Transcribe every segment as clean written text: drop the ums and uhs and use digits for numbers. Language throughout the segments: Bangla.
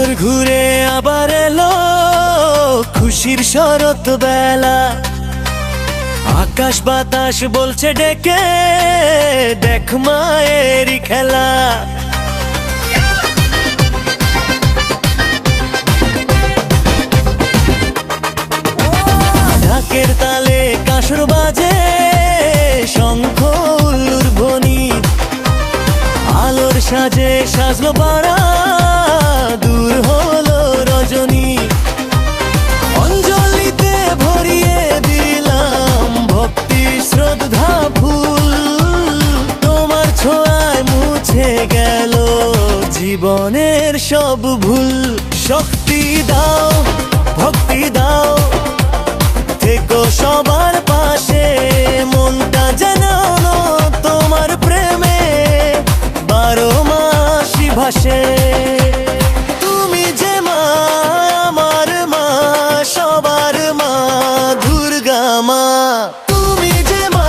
বছর ঘুরে আবার এলো খুশির শরৎ বেলা, আকাশ বাতাস বলছে ডেকে দেখ মায়েরই খেলা। ঢাকের তালে কাঁসর বাজে শঙ্খ উল্লুর ধ্বনি, আলোর সাজে সাজলো পাড়া দূর হলো রজনী। অঞ্জলিতে ভরিয়ে দিলাম ভক্তি শ্রদ্ধা ফুল, তোমার ছোঁয়ায় মুছে গেল জীবনের সব ভুল। শক্তি দাও ভক্তি দাও থেকো সবার পাশে, মনটা যেন তোমার প্রেমে 12 মাসই ভাসে। তুমি যে মা আমার মা সবার মা দুর্গা মা, তুমি যে মা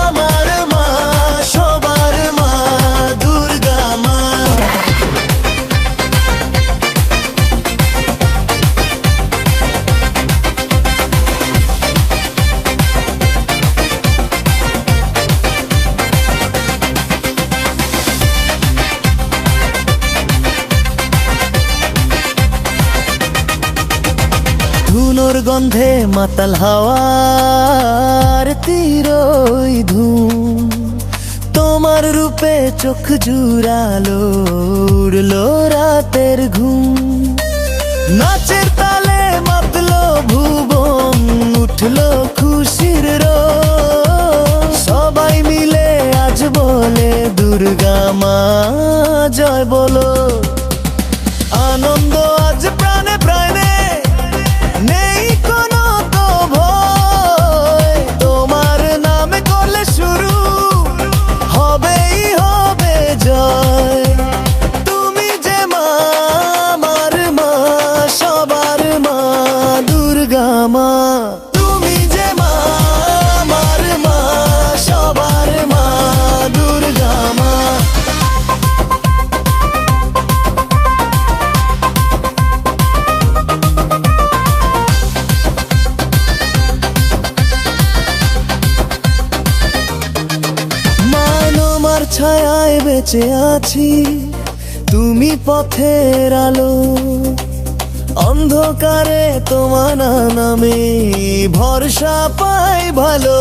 আমার মা সবার মা দুর্গা মা। ধুনোর গন্ধে মাতাল হাওয়ার তীরই ধুম, তোমার রূপে চোখ জুড়ালো উড়লো রাতের ঘুম। নাচের তালে মাতলো ভুবন উঠলো খুশির রোদ, সবাই মিলে আজ বলে দুর্গা মা জয় বলো। আনন্দ আজ প্রাণে প্রাণে নেই কোনো তো ভয়, তোমার নামে করলে শুরু হবেই হবে জয়। তুমি যে মা আমার মা সবার মা দুর্গা মা, তুমি যে মা আমার মা সবার মা দুর্গা মা। তোমার ছায়ায় বেঁচে আছি, তুমি পথের আলো, অন্ধকারে তোমার নামে ভরসা পাই ভালো।